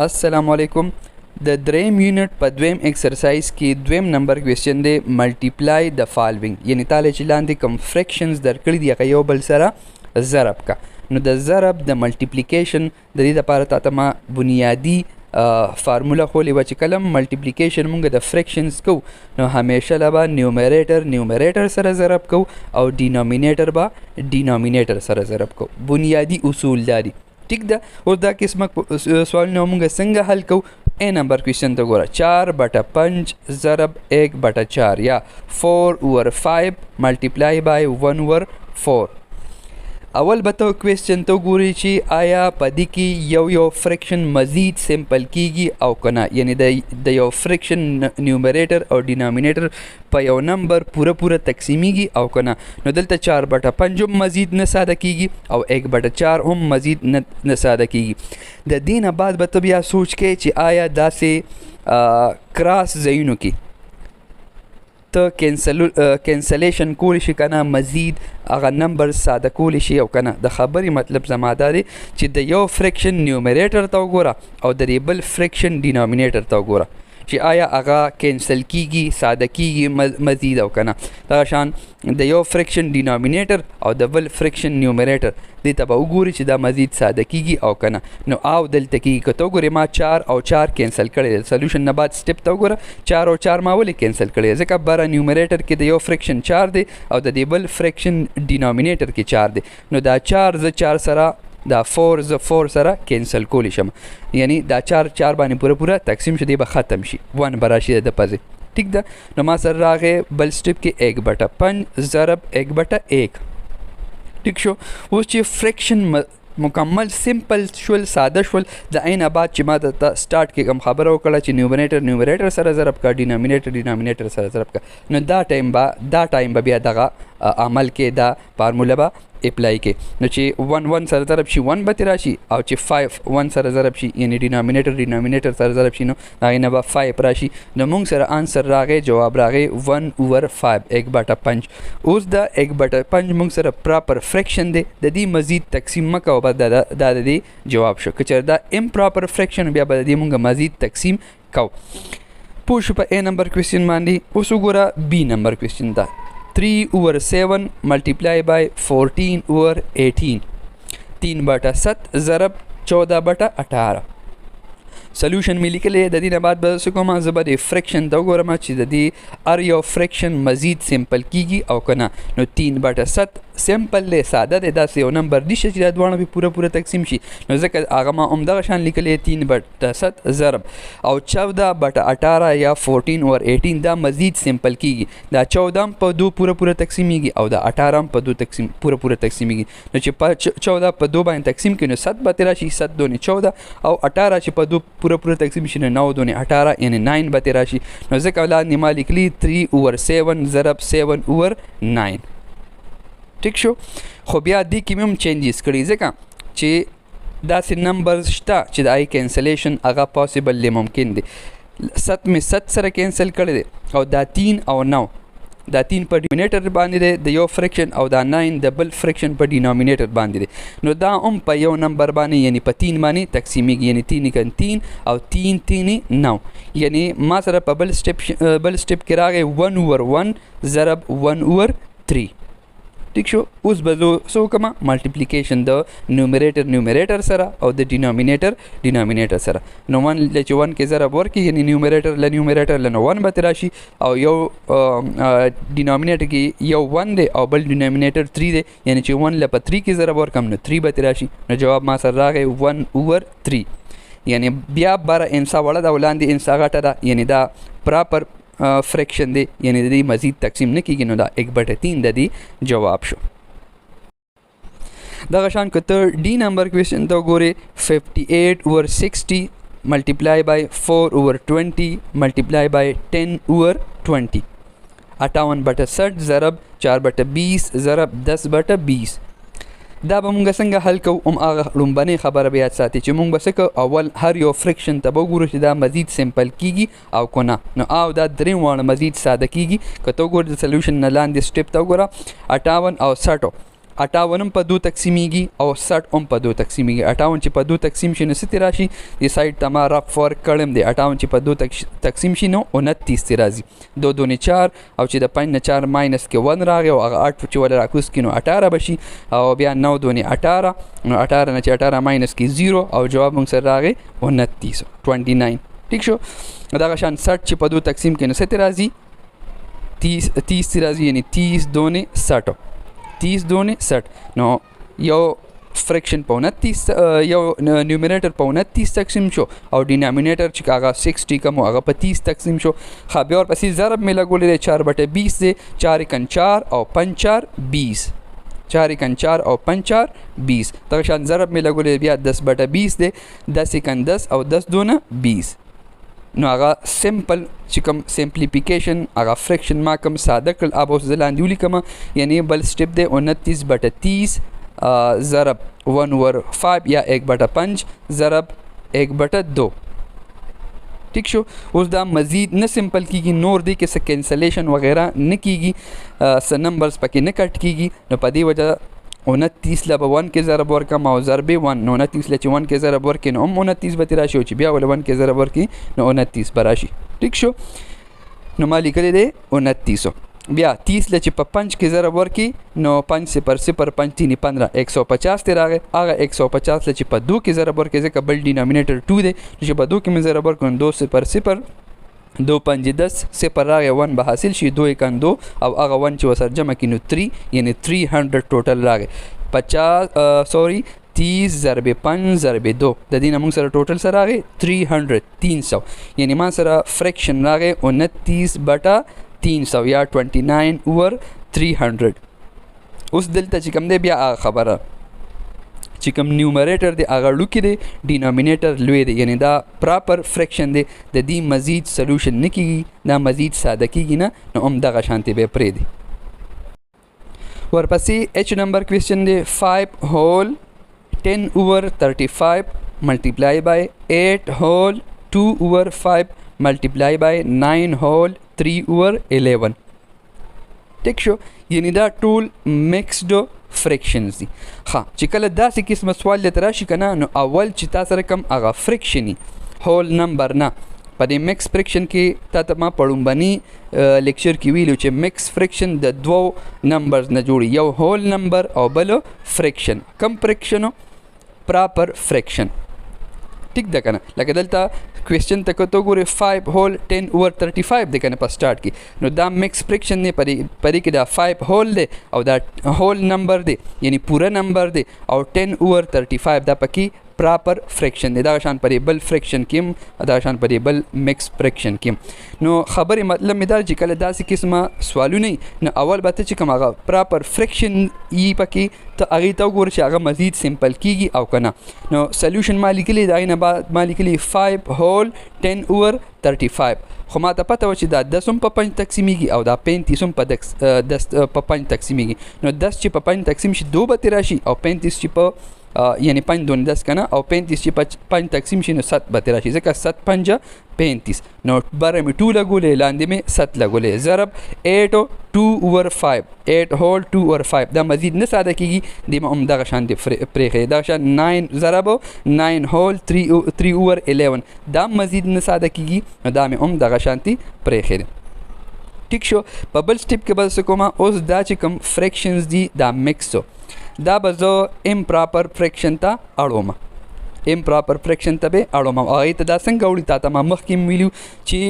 अस्सलाम वालेकुम। د دریم یونټ په دویم ایکسرسایز کې دویم نمبر کوېسچن دی ملټیپلای د فالوینګ، یعنی تاله چې لاندې کوم فریکشنز درکړي دي هغه یو بل سره ضرب کا. نو د ضرب د ملټیپلیکیشن د دې دپاره تاته ما بنیادي فارموله خولې وه چې کله ملټیپلیکیشن مونږ د فریکشنز کو نو همیشه له به نیومریټر سره ضرب کو او ډینامینیټر به ډینامینیټر سره ضرب کو. بنیادي اصول دا دي. ٹھیک ده. اوس دا قسمه سوالونه مونږ څنګه حل کو؟ اے نمبر کوېسچن ته ګوره 4/5 ضرب 1/4 یا 4/5 ملټیپلای بای 1/4. اول به ته کوېسچن ته ګوري چې آیا په دې کې یو فریکشن مزید سمپل کیږي او که نه، یعنی د یو فریکشن نیومریټر او ډینامینیټر په یو نمبر پوره تقسیمیږي او که نه. نو دلته 4/5 هم مزید نه ساده کیږي او 1/4 هم مزید نه ساده کیږي. د دې نه بعد به ته بیا سوچ کې چې آیا داسې کراس ځایونو کې ته کینسلیشن کولی شي که نه، مزید هغه نمبر ساده کولی شي او که نه. د خبرې مطلب زما دا دی چې د یو فریکشن نیومریټر ته وګوره او د دې بل فریکشن ډینامینیټر ته وګوره چې آیا هغه کینسل کیږي، ساده کیږي مزید او که نه. دغه شان د یو فریکشن ډینامینیټر او د بل فریکشن نیومریټر دې ته به وګوري چې دا مزید ساده کیږي او که نه. نو او دلته کیږي که ته وګورې ما 4 او 4 کینسل کړی دی. سلیوشن نه بعد سټپ ته وګوره 4 او 4 ما ولې کینسل کړی دی؟ ځکه بره نیومریټر کې د یو فریکشن 4 دی او د دې بل فریکشن ډینامینیټر کې 4 دی. نو دا 4 زه 4 سره دا 4 زه 4 سره کینسل کولی شم، یعنی دا 4 باندې پوره تقسیم شو، دی به ختم شي، 1 به راشي د پځې. ٹھیک ده. نو ما سره راغې بل سټپ کې 1/5 ضرب 1/1. ٹھیک شو. اوس چې فریکشن مکمل سمپل شول، ساده شول، د عین بعد چې ما د سٹارټ کې کوم خبره وکړه چې نیومریټر سره ضرب کا، ډینامینیټر سره ضرب کا، نو دا ټایم به بیا دغه عمل کې دا فارموله به اپلای کې. نو چې 1 سره ضرب شي 1 به ترې راشي او چې 5 1 سره ضرب شي یعنی ډینامینیټر سره ضرب شي نو هغې نه به 5 راشي. نو موږ سره آنسر راغی، جواب راغی 1/5 1/5. اوس دا 1/5 موږ سره پراپر فریکشن دی، د دې مزید تقسیم مه کوه، بس دا د دې جواب شو. که چېرې دا امپراپر فریکشن بیا به د دې موږ مزید تقسیم کوو. پوه شو په A نمبر کوېسچن باندې. اوس وګوره B نمبر کوېسچن ته 3/7 ملټیپلای بای 14/18 3/7 ضرب 14/18. سلیوشن مې لیکلی، د دې نه بعد به څه کوم؟ زه به د فریکشن ته وګورم چې د دې هر یو فریکشن مزید سمپل کیږي او که نه. نو 3/7 سمپل دی، ساده دی، داسې یو نمبر نشته چې دا دواړه به پوره تقسیم شي. نو ځکه هغه ما همدغه شان لیکلی 3/7 ضرب او 14/18 یا 14/18 دا مزید سمپل کیږي. دا 14 هم په 2 پوره تقسیمیږي او دا 18 هم په 2 پوره تقسیمیږي. نو چې په 14 په 2 باندې تقسیم کړي نو 7 به ترې راشي، 7 دونې 14 او 18 چې په 2 پوره تقسیم شي نو 9 دونې 18 یعنی 9 به ترې راشي. نو ځکه لاندې ما لیکلي 3/7 ضرب 7/9. ٹھیک شو. خو بیا دې کې مې هم چینجز کړي ځکه چې داسې نمبرز شته چې د آی کینسلیشن هغه پاسبل دی، ممکن دی. 7 مې 7 سره کینسل کړی دی او دا 3 او 9 دا 3 په ډینامینیټر باندې دی د یو فریکشن او دا 9 د بل فریکشن په ډینامینیټر باندې دی. نو دا هم په یو نمبر باندې یعنی په 3 باندې تقسیمیږي، یعنی 3 او 3 9. یعنی ما سره په بل سټپ کې راغی 1/1 ضرب 1/3. ٹھیک شو. اوس به زه څه وکړم؟ ملټیپلیکیشن د نیومریټر سره او د ډینامینیټر سره. نو 1 چې 1 کې ضرب ورکړي یعنی نیومریټر له 1 به ترې راشي او یو ډینامینیټر کې یو 1 دی او بل ډینامینیټر 3 دی، یعنی چې 1 له په 3 کې ضرب ورکړم نو 3 به ترې راشي. نو جواب ما سره راغی 1/3. یعنی بیا بره انسا وړه ده او لاندې انسا غټه ده، یعنی دا پراپر فریکشن دی، یعنی د دې مزید تقسیم نه کیږي. نو دا 1/3 د دې جواب شو. دغه شان که ته D نمبر کوېسچن ته وګورې 58/60 ملټیپلای بای 4/20 ملټیپلای بای 10/20 58/60 ضرب 4/20 ضرب 10/20. دا به مونږ څنګه حل کوو؟ هم هغه لومبنۍ خبره به یاد ساتي چې مونږ به څه کوو؟ اول هر یو فریکشن ته به وګورو چې دا مزید سمپل کیږي او که نه. نو او دا درېیم واړه مزید ساده کیږي. که ته وګورې د سلیوشن نه لاندې سټپ ته وګوره 58 او 60 58 هم په 2 تقسیمیږي او 60 هم په 2 تقسیمیږي. 58 چې په 2 تقسیم شي نو څه راشي؟ د سایډ ته ما رف ورک کړم دی. 58 چې په 2 تقسیم شي نو 29 راشي. 2 2 4 او چې د 5 نه 4 ماینس کې 1 راغی او هغه 8 چې ول راکوس کې نو 18 بشي او بیا 9 2 18 نو 18 نه چې 18 ماینس کې 0 او جواب موږ سره راغی 29. ٹھیک شو. دغه شان 60 چې په 2 تقسیم کې نو څه راځي؟ 30 راځي یعنی 30 2 60. 30 2 60 نو یو فریکشن په 29 یو نیومریټر په 29 تقسیم شو او ډینامینیټر چې هغه 60 کوم هغه په 30 تقسیم شو. خا بیا ورپسې ضرب مې لګولې 4/20 دی. 4 کن 4 او 5 4 20. 4 کن 4 او 5 4 20. دغه شان ضرب مې لګولې بیا 10/20 دی. 10 کن 10 او 10 2 20. نو هغه سمپل چې کوم سمپلیفیکیشن هغه فریکشن ما کوم ساده کړل اب اوس لاندې ولیکم. یعنی بل سټپ دی 29/30 ضرب 1/5 یا 1/5 ضرب 1/2. ٹھیک شو. اوس دا مزید نه سمپل کیږي، نور دی کې څه کینسلیشن وغیرہ نه کیږي، څه نمبرز پکې نه کټ کیږي. نو په دې وجه 29 له به 1 کې ضرب ورکم او ضرب 1 نو 29 له چې 1 کې ضرب ورکې نو هم 29 به راشي او چې بیا ول 1 کې ضرب ورکې نو 29 به راشي. ٹھیک شو. نو ما لیکلی دی 2900. بیا 30 له چې په 5 کې ضرب ورکې نو 5 0 0 5 3 15 150 ته راغی. هغه 150 له چې په 2 کې ضرب ورکې ځکه بل ډینامینیټر 2 دی چې په 2 کې مې ضرب ورکړم 2 0 0 2 5 10 0 راغی 1 به حاصل شي 2 کن 2 او هغه 1 چې وسر جمع کړي نو 3 یعنی 300 ټوټل راغی. 30 ضرب 5 ضرب 2 د دې نه موږ سره ټوټل سره راغی 300 یعنی ما سره فریکشن راغی 29/300 یا 29/300. اوس دلته چې کوم دی بیا خبره چې کوم نیومریټر دی هغه لوکي دی، ډینامینیټر لوی دی، یعنی دا پراپر فریکشن دی. د دې مزید سلوشن نه کیږي، دا مزید ساده کیږي نه، نو هم دغه شانتي به پرې دی. ورپسې H نمبر کوېسچن دی 5 whole 10/35 multiply by 8 whole 2/5 multiply by 9 whole 3/11. ټیک شو. یعنی دا ټول مکسډ فریکشنز دي. ها چې کله داسې قسمه سوال درته راشي که نه نو اول چې تا سره کوم هغه فریکشن هول نمبر نه په دې مکس فریکشن کې تا ته ما په لومبني لیکچر کې ویلو چې مکس فریکشن د دوو نمبرز نه جوړي، یو هول نمبر او بل فریکشن. کم فریکشنو؟ پراپر فریکشن. ټیک ده که نه؟ لکه دلته کوېسچن ته که ته وګورې 5 whole 10/35 دی که نه په سټارټ کې، نو دا مکس فریکشن دی. پدې کې دا 5 whole دی او دا هول نمبر دی یعنی پوره نمبر دی او 10/35 دا پکې پراپر فریکشن دی. دغه شان پرې بل فریکشن کې هم دغه شان پرې بل مکس فریکشن کې هم. نو خبرې مطلب مې دا چې کله داسې قسمه سوالونه نو اول به ته چې کوم هغه پراپر فریکشن یي پکې ته هغې ته وګوره چې هغه مزید سمپل کیږي او که نه. نو سلیوشن ما لیکلی د هغې نه بعد ما لیکلی 5 whole 10/35 خو ما ته پته وه چې دا 10 هم په 5 تقسیمیږي او دا 35 هم په 5 تقسیمیږي. نو 10 چې په 5 تقسیم شي 2 به ترې راشي او 35 چې په یعنی 5 2 10 که نه او 35 چې په 5 تقسیم شي نو 7 به ترې راشي ځکه 7 5 35. نو بره مې 2 لګولې لاندې مې 7 لګولې ضرب 8 2/5 8 whole 2/5 دا مزید نه ساده کیږي. دې ما هم دغه شان پرېښی دغه شان 9 ضرب 9 whole 3/11 دا مزید نه ساده کیږي، نو دا مې هم دغه شانتي پرېښی دی. ټیک شو. په بل سټیپ کې به څه کوم؟ اوس دا چې کوم فریکشنز دي دا مکسو دا به زه امپراپر فریکشن ته اړوم. امپراپر فریکشن ته به اړوم او هغې ته دا څنګه وړي؟ تا ته ما مخکې ویلو چې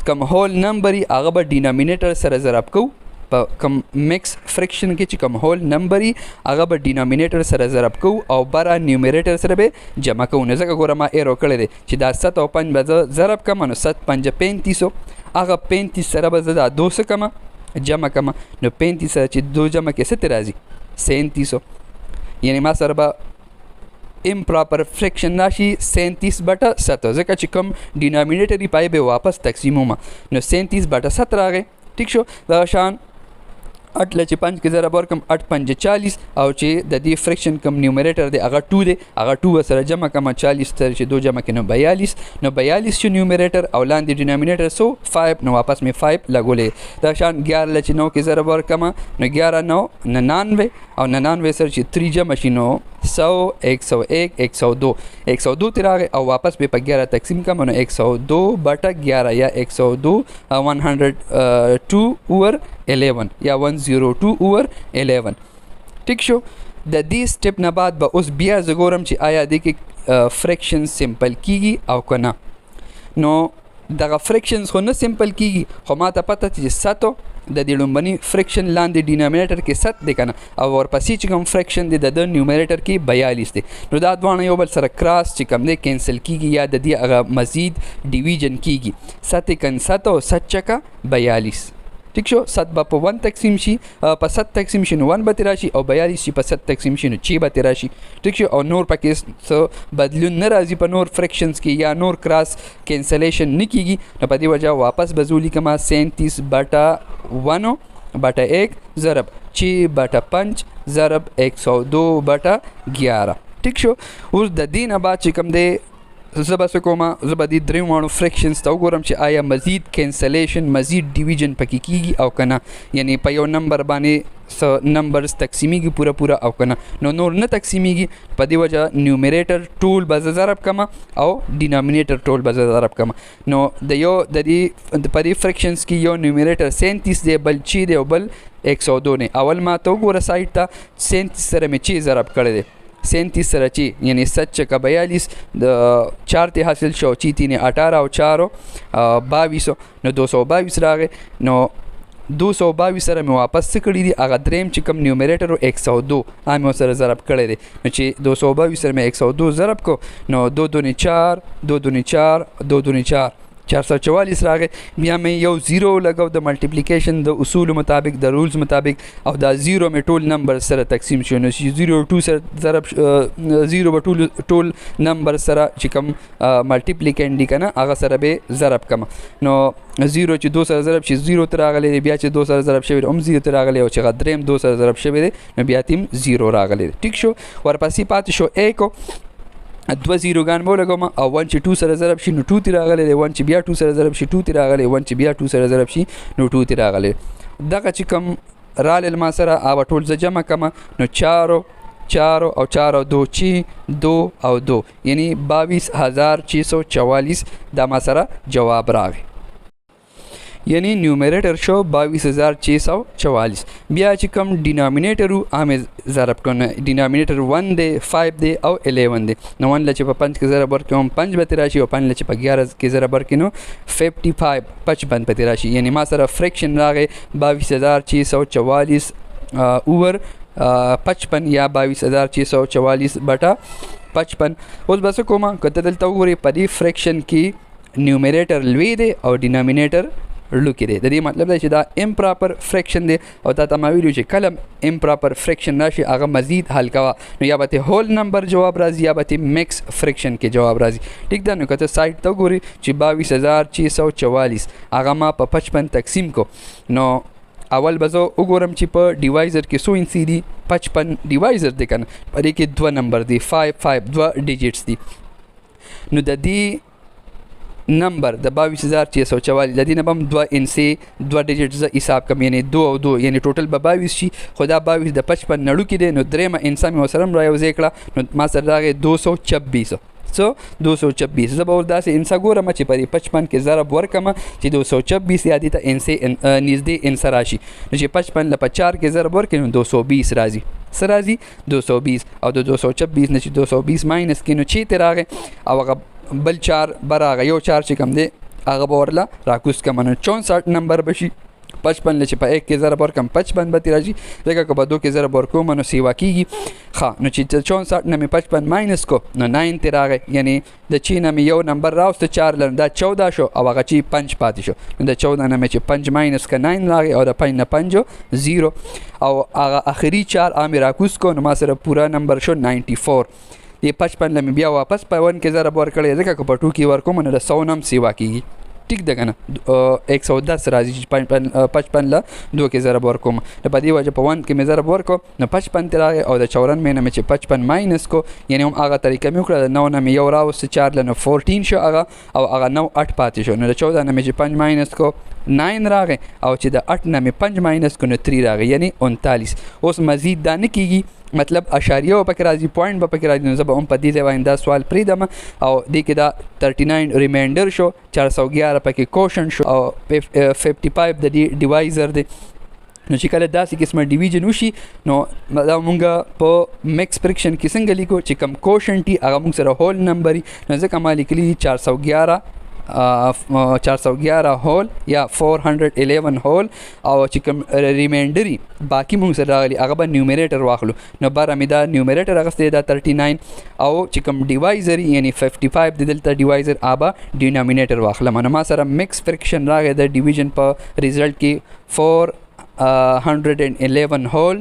کوم هول نمبر یي هغه به ډینامینیټر سره ضرب کوو. په کوم مکس فریکشن کې چې کوم هول نمبر یي هغه به ډینامینیټر سره ضرب کوو او بره نیومریټر سره به جمع کوو. نو ځکه ګوره ما ایرو کړی دی چې دا 7 او 5 به زه ضرب کړم نو 7 5 3500 هغه 35 سره به زه دا 2 څه کړم جمع کړم نو 35 سره چې 2 جمع کې څه ته راځي 3700 یعنی ما سره به امپراپر فریکشن راشي 37/7 ځکه چې کوم ډینامینیټر یې پای به واپس تقسیمومه نو 37/7 راغی. ټیک شو. دغه شان 8 له چې 5 کې ضرب ورکړم 8 5 40 او چې د دې فریکشن کوم نیومریټر دی هغه 2 دی هغه 2 سره جمع کړم 40 سره چې 2 جمع کړم 42 نو 42 چې نیومریټر او لاندې ډینامینیټر سو 5 نو واپس مې 5 لګولې. دا شان 11 له چې 9 کې ضرب ورکړم نو 11 9 99 او 99 سره چې 3 جمع شي نو 100 101 102 102 تی راغی او واپس به په 11 تقسیم کړم نو 102/11 یا 102 102 اوور 11 یا 102/11 ټیک شو. د دې سټپ نه بعد به اوس بیا زه ګورم چې آیا د کې فریکشن سمپل کیږي او که نه. نو دغه فریکشنز خو نه سمپل کیږي خو ما ته پته چې 100 د دې لومبني فریکشن لاندې ډینامینیټر کې 100 دی که نه او ورپسې چې کوم فریکشن دی د نیومریټر کې 42 دی. نو دا دواړه یو بل سره کراس چې کوم دی کینسل کیږي یا د دې هغه مزید ډیویژن کیږي. 7 او 7 چکه 42 ٹھیک شو. 7 به په 1 تقسیم شي په 7 تقسیم شي نو 1 به ترې راشي او 42 چې په 7 تقسیم شي نو 6 به ترې راشي ٹھیک شو. او نور پکې څه بدلون نه راځي په نور فریکشنز کې یا نور کراس کینسلیشن نه کیږي. نو په دې وجه واپس به زه ولیکم 37/1/1 ضرب 6/5 ضرب 102/11 ٹھیک شو. اوس د دې نه بعد چې کوم دی زه به څه کوم زه به دې درېو واړو فریکشنز ته وګورم چې آیا مزید کینسلیشن مزید ډیویژن پکې کیږي او که نه یعنی په یو نمبر باندې څه نمبرز تقسیمیږي پوره او که نه نو نور نه تقسیمیږي. په دې وجه نیومریټر ټول به زه ضرب کړم او ډینامینیټر ټول به زه ضرب کړم. نو د یو د دې په دې فریکشنز کې یو نیومریټر 37 دی بل 6 دی او بل 102 دی. اول ما ته وګوره سایډ ته 37 سره مې 6 ضرب کړی دی 37 سره 6 یعنی 7 چکه 42 د 4 ته حاصل شو 6 تینې 18 او 4 22 نو 222 راغی. نو 222 سره مې واپس څه کړي دي هغه دریم چې کوم نیومریټر 102 مې سره ضرب کړی دی نو چې 222 سره مې 102 ضرب کو نو 2 2 4 2 2 4 2 2 4 444 راغی. بیا مې یو زیرو لګاو د ملټیپلیکیشن د اصول مطابق د رولز مطابق او دا زیرو مې ټول نمبر سره تقسیم شو نو 0 2 سره ضرب زیرو به ټول نمبر سره چې کوم ملټیپلیکینډ دی که نه هغه سره به ضرب کړم. نو 0 چې 2 سره ضرب شي 0 ته راغلی دی بیا چې 2 سره ضرب شوی هم 0 ته راغلی او چې هغه دریم 2 سره ضرب شوی دی نو بیا تیم 0 راغلی دی ټیک شو. ورپسې پاتې شو 1 2 0 به ولګوم او 1 چې 2 سره ضرب شي نو 2 تی راغلی دی 1 چې بیا 2 سره ضرب شي 2 تی راغلی 1 چې بیا 2 سره ضرب شي نو 2 تی راغلی. دغه چې کوم رالل ما سره هغه ټول زه جمع کړم نو 4 او 4 او 2 چې 2 او 2 یعنی 22644 دا ما سره جواب راغی یعنی نیومریټر شو 22644. بیا چې کوم ډینامینیټر هغه ضرب کړو ډینامینیټر 1 دی 5 دی او 11 دی نو 1 چې په 5 کې ضرب ورکړم 5 به ترې راشي او 5 چې په 11 کې ضرب ورکړو نو 55 به ترې راشي یعنی ما سره فریکشن راغی 22644 اوور 55 یا 22644/55. اوس به څه کوم که ته دلته وګورې په دې فریکشن کې نیومریټر لوی دی او ډینامینیټر لوکې دی. د دې مطلب دی چې دا امپراپر فریکشن دی او تا ته ما ویلو چې کله امپراپر فریکشن راشي هغه مزید حل کوه نو یا به ته هول نمبر جواب راځي یا به ته میکس فریکشن کې جواب راځي ټیک ده. نو که ته سایډ ته وګورې چې 22644 هغه ما په 55 تقسیم کو نو اول به زه وګورم چې په ډیوایزر کې څو انسي دي 55 ډیوایزر دی که نه په دې کې 2 نمبر دی 5 2 ډیجټس دي. نو د دې نمبر د 22644 د دې نه به هم 2 انسي 2 ډیجټ زه حساب کړم یعنی 2 او 2 یعنی ټوټل به 22 شي خو دا 22 د 55 نړو کې دی نو درېیمه انسا مې ورسره هم رایوځای کړه نو ما سره راغی 226 226 زه به ور داسې انسا ګورم چې په 55 کې ضرب ورکړم چې 226 یا دې ته انسي نږدې انسا راشي نو چې 55 له 4 کې ضرب ورکړي نو 220 راځي څه راځي 220 او د 226 نه چې 220 ماینس کړي نو 6 ته راغی او هغه بل 4 براغه یو 4 چې کوم دی هغه به ورله راکوس کړم نو 64 نمبر به شي 55 چې په 1 کې ضرب ورکړم 55 به ترې راځي ځکه که په 2 کې ضرب ورکوم نو سیوا کېږي ښه. نو چې 64 نه مې 55 ماینس کو نو 9 ترې راغی یعنی د چې نه مې یو نمبر راوسته 4 لرم دا 14 شو او هغه چې 5 پاتې شو نو د 14 نه مې چې 5 ماینس که 9 راغی او د 5 نه 5 0 او هغه آخري 4 مې راکوس کو نو ما سره پوره نمبر شو 94. د 55 لمې بیا واپس په 1 کې ضرب ورکړی ځکه که په 2 کې ورکوم نو د 100 نه هم سیوا کېږي ټیک ده که نه 110 راځي چې 55 له 2 کې ضرب ورکوم نو په دې وجه په 1 کې مې ضرب ورکو نو 55 ته راغی او د 94 نه مې چې 55 ماینس کو یعنی هم هغه طریقه مې وکړه د 9 نه مې یو راوسته 4 له 14 شو هغه او هغه 9 8 پاتې شو نو د 14 نه مې چې 5 ماینس کو 9 راغی او چې د 8 نه مې 5 ماینس کو نو 3 راغی یعنی 39 اوس مزید دا نه کېږي مطلب اشاریه به پکې راځي پوینټ به پکې راځي نو زه به هم په دې ځای باندې دا سوال پرېږدم او دې کې دا 39 ریمایندر شو 411 پکې کوشن شو او 55 د دې ډیوایزر دی نو چې کله داسې قسمه ډیویژن وشي نو دا مونږ په مکس فریکشن کې څنګه لیکو چې کم کوشنټ هي هغه مونږ سره هول نمبر نو ځکه ما لیکلي 411 هول یا 411 هول او چې کوم ریمایندري باقي مونږ سره راغلي هغه به نیومریټر واخلو نو باره مې دا نیومریټر اخیستی دا 39 او چې کوم ډیوایزر یعنی 55 د دلته ډیوایزر هغه ډینامینیټر واخلم نو ما سره مکس فریکشن راغی د ډیویژن په ریزلټ کې 411 هول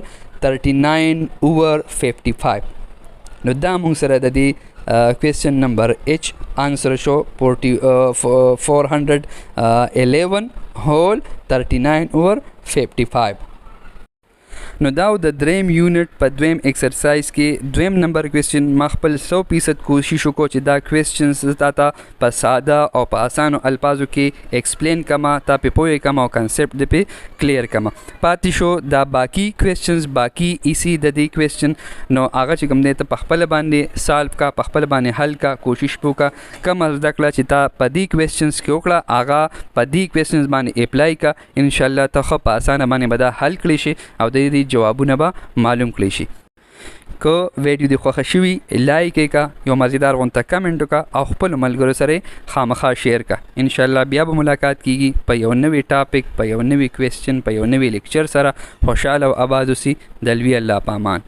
39 اوور 55 نو دا مونږ سره د دې question number H answer شو 411 whole 39 over 55 نو دا د دریم یونټ په دویم ایکسرسایز کې دویم نمبر کوېسچن ما خپل 100% کوشش وکړو چې دا کوېسچنز تا ته په ساده او په اسانو الفاظو کې ایکسپلین کما تا پې پوهې کما او کنسپټ دې پې کلیر کما پاتې شو دا باقي کوېسچنز باقي ایسی د دې کوېسچن نو هغه چې کوم دی ته په خپله باندې سالو کا په خپله باندې حل کا کوشش پې وکړه کومه زده کړه چې تا په دې کوېسچنز کې وکړه هغه په دې کوېسچنز باندې اپلای کا انشاءالله ته ښه په اسانه باندې به دا حل کړی شي او د دې جوابونه به معلوم کړی شي که ویډیو دې خوښه شوي لایک یې کا یو مزیدار غونته کمنټ وکړه او خپلو ملګرو سره یې خامخا شیر کا انشاءالله بیا به ملاقات کیږي په یو نوي ټاپک په یو نوي کوېسچن په یو نوي لیکچر سره خوشحاله او آباد اوسي د لوی الله په امان